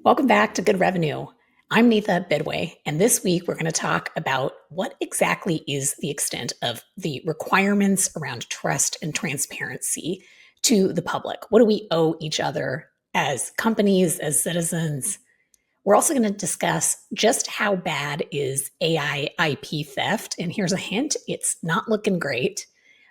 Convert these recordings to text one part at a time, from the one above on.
Welcome back to Good Revenue. I'm Neetha Bidway, and this week we're going to talk about what exactly is the extent of the requirements around trust and transparency to the public. What do we owe each other as companies, as citizens? We're also going to discuss just how bad is AI IP theft, and here's a hint, it's not looking great.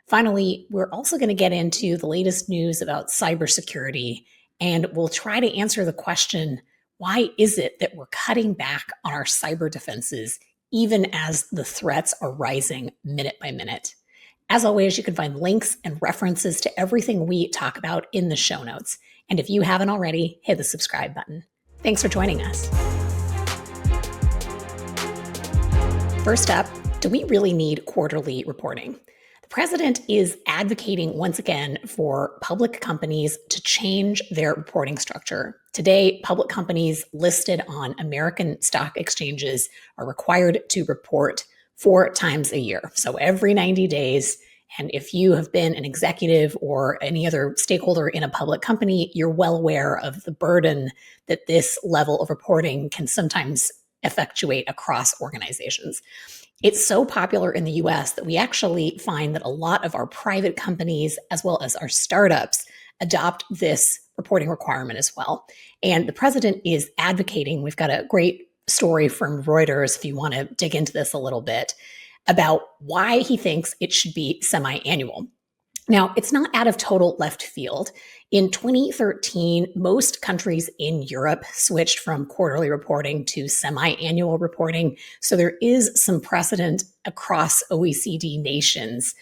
Finally, we're also going to get into the latest news about cybersecurity, and we'll try to answer the question, why is it that we're cutting back on our cyber defenses even as the threats are rising minute by minute? As always, you can find links and references to everything we talk about in the show notes. And if you haven't already, hit the subscribe button. Thanks for joining us. First up, do we really need quarterly reporting? The president is advocating once again for public companies to change their reporting structure. Today, public companies listed on American stock exchanges are required to report 4 times a year, so every 90 days. And if you have been an executive or any other stakeholder in a public company, you're well aware of the burden that this level of reporting can sometimes effectuate across organizations. It's so popular in the US that we actually find that a lot of our private companies, as well as our startups, adopt this reporting requirement as well. And the president is advocating, we've got a great story from Reuters if you want to dig into this a little bit, about why he thinks it should be semi-annual. Now, it's not out of total left field. In 2013, most countries in Europe switched from quarterly reporting to semi-annual reporting. So there is some precedent across OECD nations.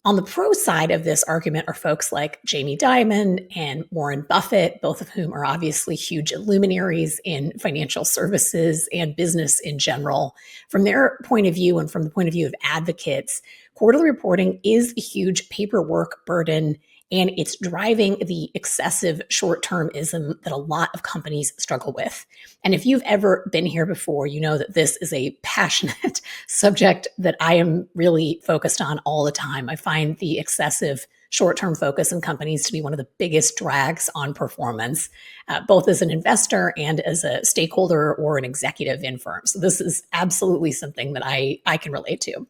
On the pro side of this argument are folks like Jamie Dimon and Warren Buffett, both of whom are obviously huge luminaries in financial services and business in general. From their point of view and from the point of view of advocates, quarterly reporting is a huge paperwork burden, and it's driving the excessive short-termism that a lot of companies struggle with. And if you've ever been here before, you know that this is a passionate subject that I am really focused on all the time. I find the excessive short-term focus in companies to be one of the biggest drags on performance, both as an investor and as a stakeholder or an executive in firms. So this is absolutely something that I can relate to.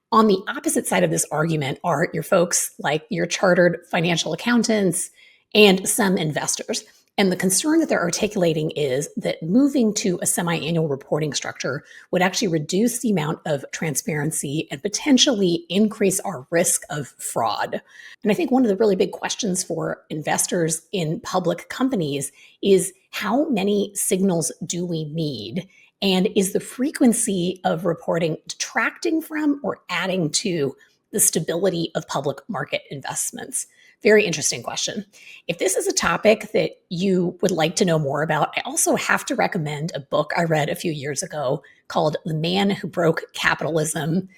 On the opposite side of this argument are your folks like your chartered financial accountants and some investors. And the concern that they're articulating is that moving to a semi-annual reporting structure would actually reduce the amount of transparency and potentially increase our risk of fraud. And I think one of the really big questions for investors in public companies is how many signals do we need? And is the frequency of reporting detracting from or adding to the stability of public market investments? Very interesting question. If this is a topic that you would like to know more about, I also have to recommend a book I read a few years ago called The Man Who Broke Capitalism.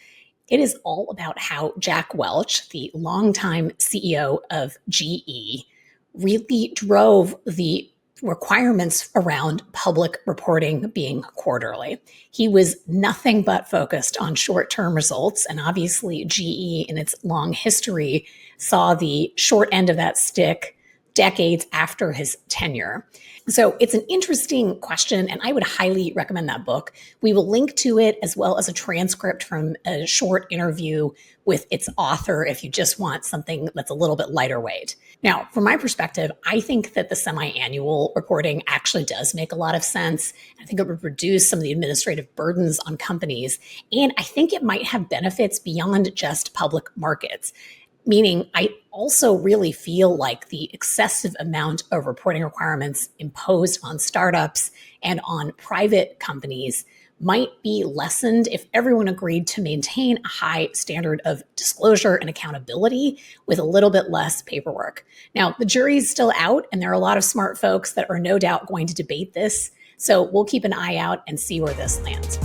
It is all about how Jack Welch, the longtime CEO of GE, really drove the requirements around public reporting being quarterly. He was nothing but focused on short-term results, and obviously GE in its long history saw the short end of that stick decades after his tenure. So it's an interesting question, and I would highly recommend that book. We will link to it as well as a transcript from a short interview with its author if you just want something that's a little bit lighter weight. Now, from my perspective, I think that the semi-annual reporting actually does make a lot of sense. I think it would reduce some of the administrative burdens on companies, and I think it might have benefits beyond just public markets. Meaning, I also really feel like the excessive amount of reporting requirements imposed on startups and on private companies might be lessened if everyone agreed to maintain a high standard of disclosure and accountability with a little bit less paperwork. Now, the jury's still out, and there are a lot of smart folks that are no doubt going to debate this. So we'll keep an eye out and see where this lands.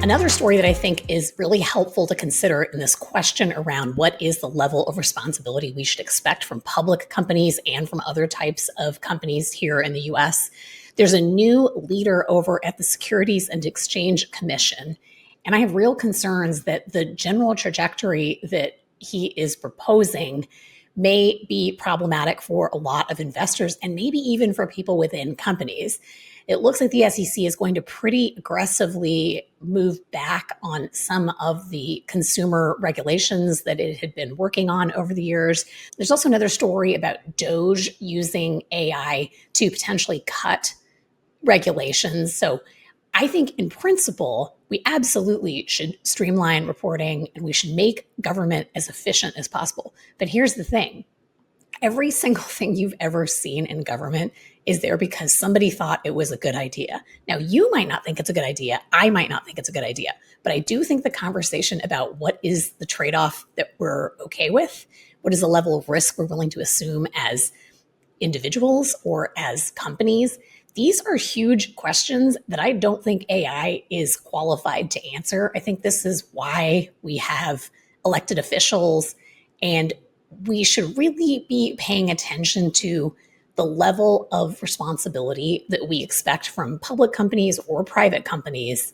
Another story that I think is really helpful to consider in this question around what is the level of responsibility we should expect from public companies and from other types of companies here in the US. There's a new leader over at the Securities and Exchange Commission, and I have real concerns that the general trajectory that he is proposing may be problematic for a lot of investors and maybe even for people within companies. It looks like the SEC is going to pretty aggressively move back on some of the consumer regulations that it had been working on over the years. There's also another story about DOGE using AI to potentially cut regulations. So I think in principle, we absolutely should streamline reporting and we should make government as efficient as possible. But here's the thing. Every single thing you've ever seen in government is there because somebody thought it was a good idea. Now, you might not think it's a good idea. I might not think it's a good idea. But I do think the conversation about what is the trade-off that we're okay with, what is the level of risk we're willing to assume as individuals or as companies, these are huge questions that I don't think AI is qualified to answer. I think this is why we have elected officials, and we should really be paying attention to the level of responsibility that we expect from public companies or private companies.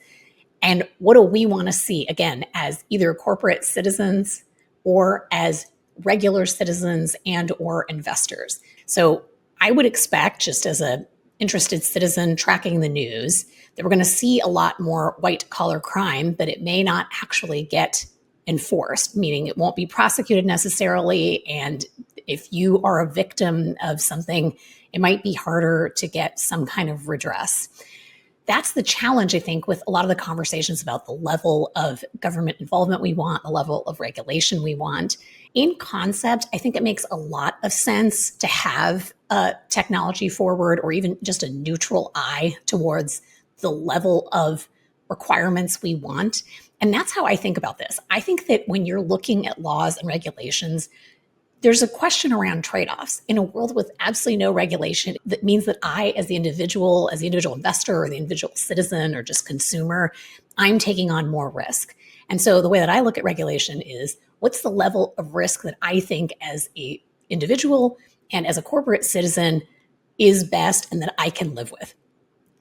And what do we want to see, again, as either corporate citizens or as regular citizens and or investors? So I would expect, just as a interested citizen tracking the news, that we're going to see a lot more white collar crime, but it may not actually get enforced, meaning it won't be prosecuted necessarily. And if you are a victim of something, it might be harder to get some kind of redress. That's the challenge, I think, with a lot of the conversations about the level of government involvement we want, the level of regulation we want. In concept, I think it makes a lot of sense to have a technology forward or even just a neutral eye towards the level of requirements we want. And that's how I think about this. I think that when you're looking at laws and regulations, there's a question around trade-offs. In a world with absolutely no regulation, that means that I, as the individual investor or the individual citizen or just consumer, I'm taking on more risk. And so the way that I look at regulation is, what's the level of risk that I think as a individual and as a corporate citizen is best and that I can live with?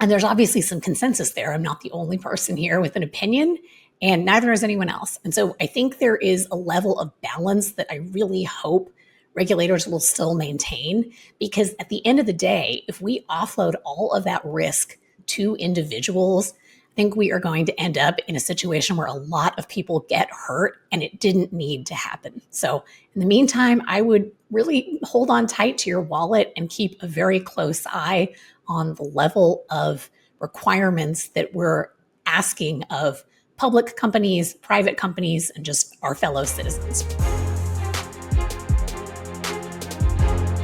And there's obviously some consensus there. I'm not the only person here with an opinion, and neither is anyone else. And so I think there is a level of balance that I really hope regulators will still maintain, because at the end of the day, if we offload all of that risk to individuals, I think we are going to end up in a situation where a lot of people get hurt and it didn't need to happen. So in the meantime, I would really hold on tight to your wallet and keep a very close eye on the level of requirements that we're asking of public companies, private companies, and just our fellow citizens.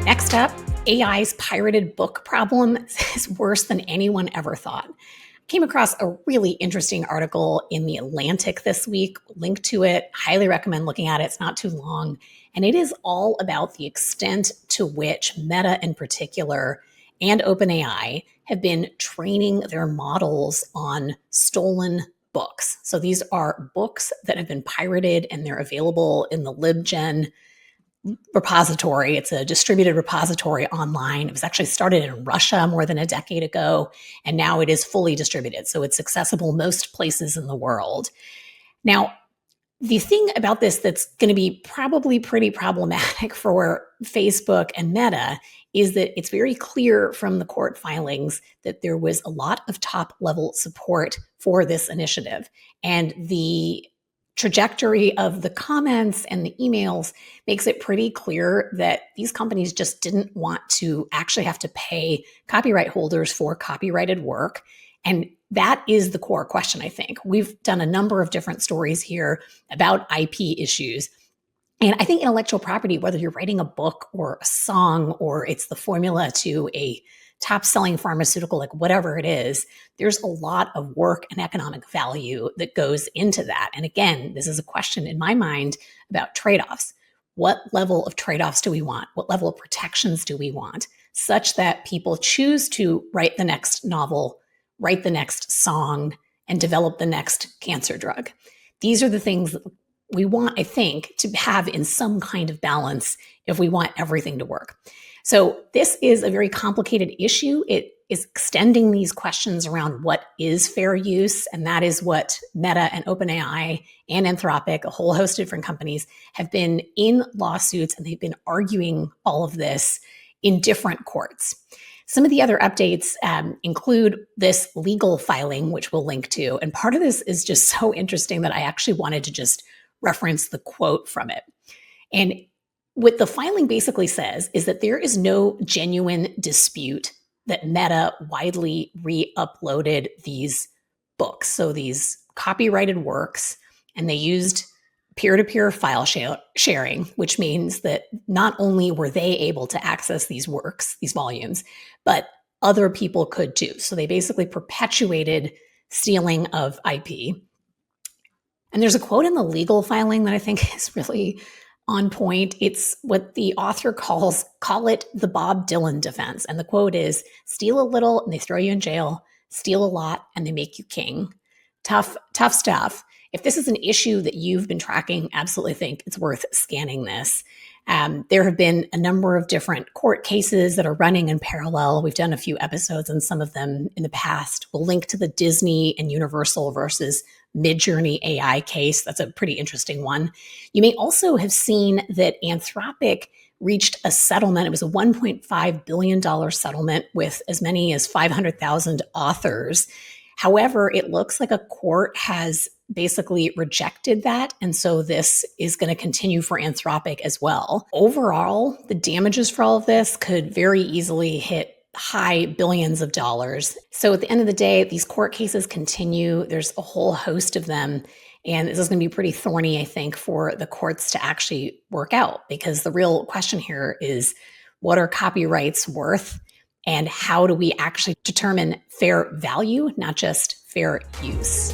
Next up, AI's pirated book problem is worse than anyone ever thought. I came across a really interesting article in The Atlantic this week, link to it, highly recommend looking at it, it's not too long. And it is all about the extent to which Meta in particular and OpenAI have been training their models on stolen books. So these are books that have been pirated and they're available in the LibGen repository. It's a distributed repository online. It was actually started in Russia more than a decade ago, and now it is fully distributed. So it's accessible most places in the world. Now, the thing about this that's going to be probably pretty problematic for Facebook and Meta is that it's very clear from the court filings that there was a lot of top-level support for this initiative. And the trajectory of the comments and the emails makes it pretty clear that these companies just didn't want to actually have to pay copyright holders for copyrighted work. And that is the core question, I think. We've done a number of different stories here about IP issues. And I think intellectual property, whether you're writing a book or a song or it's the formula to a top-selling pharmaceutical, like whatever it is, there's a lot of work and economic value that goes into that. And again, this is a question in my mind about trade-offs. What level of trade-offs do we want? What level of protections do we want? Such that people choose to write the next novel, write the next song, and develop the next cancer drug. These are the things that we want, I think, to have in some kind of balance if we want everything to work. So this is a very complicated issue. It is extending these questions around what is fair use. And that is what Meta and OpenAI and Anthropic, a whole host of different companies, have been in lawsuits, and they've been arguing all of this in different courts. Some of the other updates include this legal filing, which we'll link to. And part of this is just so interesting that I actually wanted to just reference the quote from it. And what the filing basically says is that there is no genuine dispute that Meta widely re-uploaded these books, so these copyrighted works, and they used peer-to-peer file sharing, which means that not only were they able to access these works, these volumes, but other people could too. So they basically perpetuated stealing of IP. And there's a quote in the legal filing that I think is really on point. It's what the author calls, call it the Bob Dylan defense. And the quote is, steal a little and they throw you in jail, steal a lot and they make you king. Tough stuff. If this is an issue that you've been tracking, absolutely think it's worth scanning this. There have been a number of different court cases that are running in parallel. We've done a few episodes on some of them in the past. We'll link to the Disney and Universal versus Midjourney AI case. That's a pretty interesting one. You may also have seen that Anthropic reached a settlement. It was a $1.5 billion settlement with as many as 500,000 authors. However, it looks like a court has basically rejected that. And so this is going to continue for Anthropic as well. Overall, the damages for all of this could very easily hit high billions of dollars. So at the end of the day, these court cases continue. There's a whole host of them. And this is going to be pretty thorny, I think, for the courts to actually work out, because the real question here is, what are copyrights worth? And how do we actually determine fair value, not just fair use?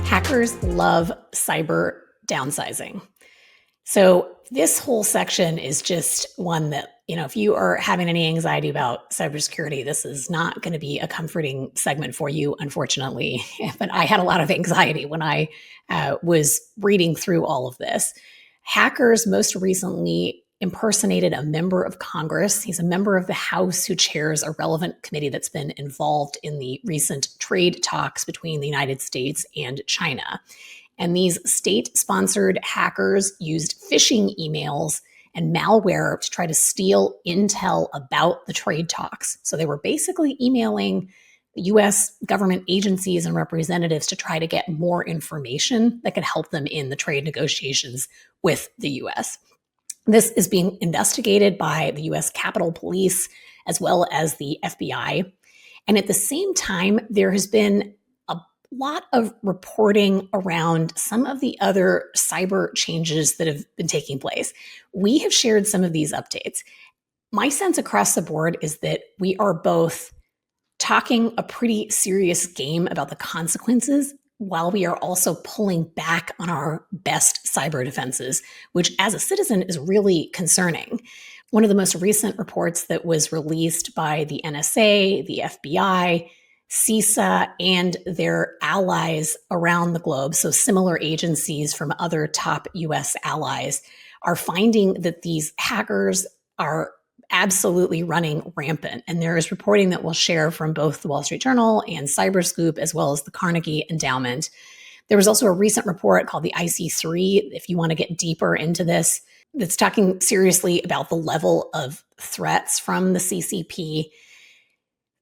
Hackers love cyber downsizing. So this whole section is just one that, if you are having any anxiety about cybersecurity, this is not going to be a comforting segment for you, unfortunately. But I had a lot of anxiety when I was reading through all of this. Hackers most recently impersonated a member of Congress. He's a member of the House who chairs a relevant committee that's been involved in the recent trade talks between the United States and China. And these state-sponsored hackers used phishing emails and malware to try to steal intel about the trade talks. So they were basically emailing U.S. government agencies and representatives to try to get more information that could help them in the trade negotiations with the U.S. This is being investigated by the U.S. Capitol Police as well as the FBI. And at the same time, there has been a lot of reporting around some of the other cyber changes that have been taking place. We have shared some of these updates. My sense across the board is that we are both talking a pretty serious game about the consequences, while we are also pulling back on our best cyber defenses, which as a citizen is really concerning. One of the most recent reports that was released by the NSA, the FBI, CISA, and their allies around the globe, so similar agencies from other top US allies, are finding that these hackers are absolutely running rampant. And there is reporting that we'll share from both the Wall Street Journal and Cyberscoop, as well as the Carnegie Endowment. There was also a recent report called the IC3, if you want to get deeper into this, that's talking seriously about the level of threats from the CCP.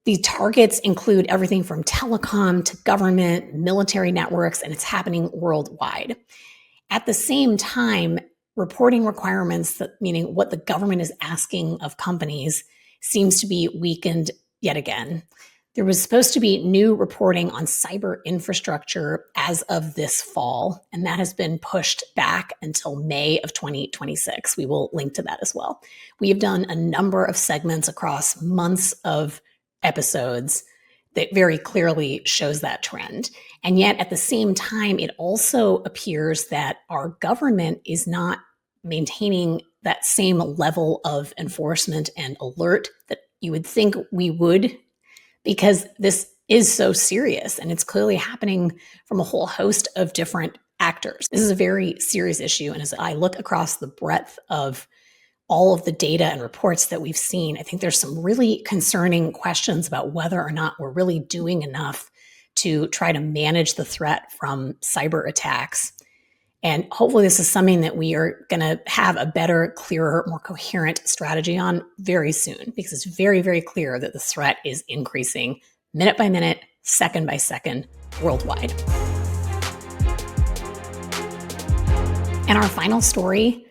The targets include everything from telecom to government, military networks, and it's happening worldwide. At the same time, reporting requirements, meaning what the government is asking of companies, seems to be weakened yet again. There was supposed to be new reporting on cyber infrastructure as of this fall, and that has been pushed back until May of 2026. We will link to that as well. We have done a number of segments across months of episodes that very clearly shows that trend. And yet at the same time, it also appears that our government is not maintaining that same level of enforcement and alert that you would think we would, because this is so serious and it's clearly happening from a whole host of different actors. This is a very serious issue. And as I look across the breadth of all of the data and reports that we've seen, I think there's some really concerning questions about whether or not we're really doing enough to try to manage the threat from cyber attacks. And hopefully this is something that we are going to have a better, clearer, more coherent strategy on very soon, because it's very, very clear that the threat is increasing minute by minute, second by second, worldwide. And our final story,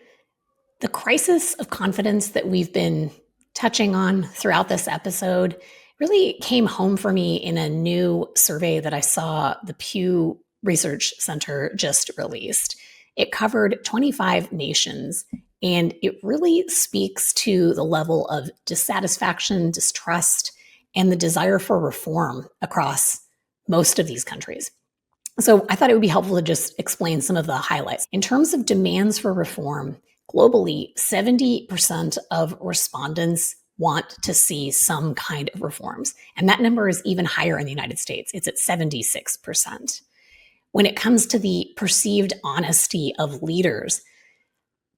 the crisis of confidence that we've been touching on throughout this episode really came home for me in a new survey that I saw the Pew Research Center just released. It covered 25 nations, and it really speaks to the level of dissatisfaction, distrust, and the desire for reform across most of these countries. So I thought it would be helpful to just explain some of the highlights. In terms of demands for reform, globally, 70% of respondents want to see some kind of reforms. And that number is even higher in the United States. It's at 76%. When it comes to the perceived honesty of leaders,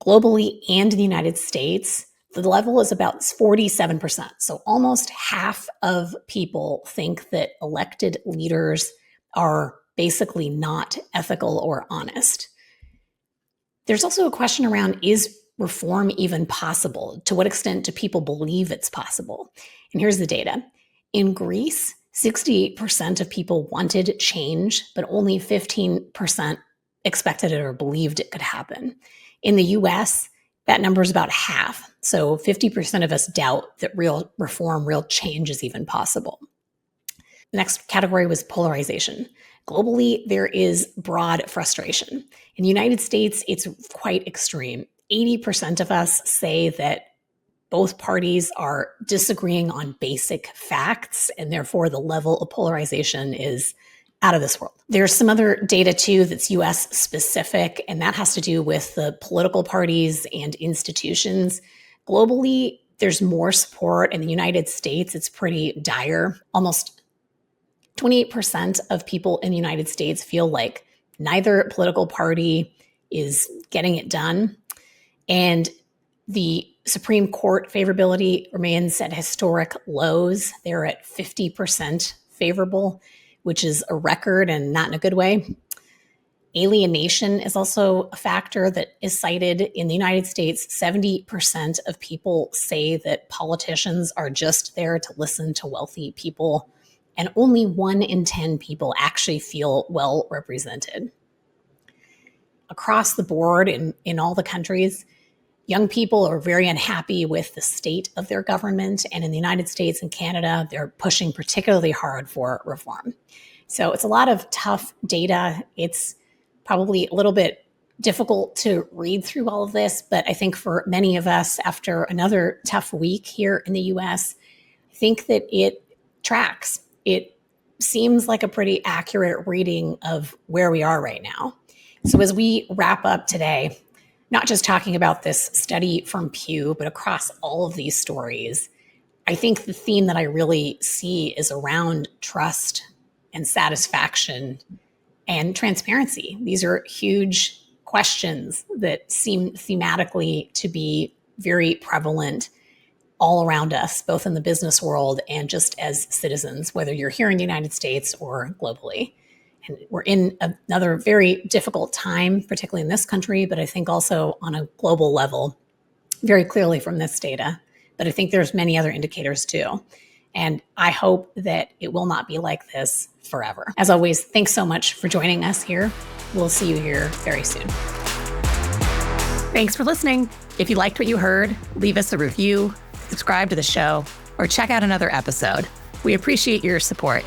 globally and in the United States, the level is about 47%. So almost half of people think that elected leaders are basically not ethical or honest. There's also a question around, is reform even possible? To what extent do people believe it's possible? And here's the data. In Greece, 68% of people wanted change, but only 15% expected it or believed it could happen. In the US, that number is about half. So 50% of us doubt that real reform, real change is even possible. The next category was polarization. Globally, there is broad frustration. In the United States, it's quite extreme. 80% of us say that both parties are disagreeing on basic facts, and therefore the level of polarization is out of this world. There's some other data too that's US specific, and that has to do with the political parties and institutions. Globally, there's more support. In the United States, it's pretty dire. Almost 28% of people in the United States feel like neither political party is getting it done. And the Supreme Court favorability remains at historic lows. They're at 50% favorable, which is a record and not in a good way. Alienation is also a factor that is cited. In the United States, 70% of people say that politicians are just there to listen to wealthy people, and only 1 in 10 people actually feel well represented. Across the board in all the countries, young people are very unhappy with the state of their government, and in the United States and Canada, they're pushing particularly hard for reform. So it's a lot of tough data. It's probably a little bit difficult to read through all of this, but I think for many of us, after another tough week here in the US, I think that it tracks. It seems like a pretty accurate reading of where we are right now. So as we wrap up today, not just talking about this study from Pew, but across all of these stories, I think the theme that I really see is around trust and satisfaction and transparency. These are huge questions that seem thematically to be very prevalent all around us, both in the business world and just as citizens, whether you're here in the United States or globally. And we're in another very difficult time, particularly in this country, but I think also on a global level, very clearly from this data. But I think there's many other indicators too. And I hope that it will not be like this forever. As always, thanks so much for joining us here. We'll see you here very soon. Thanks for listening. If you liked what you heard, leave us a review, subscribe to the show, or check out another episode. We appreciate your support.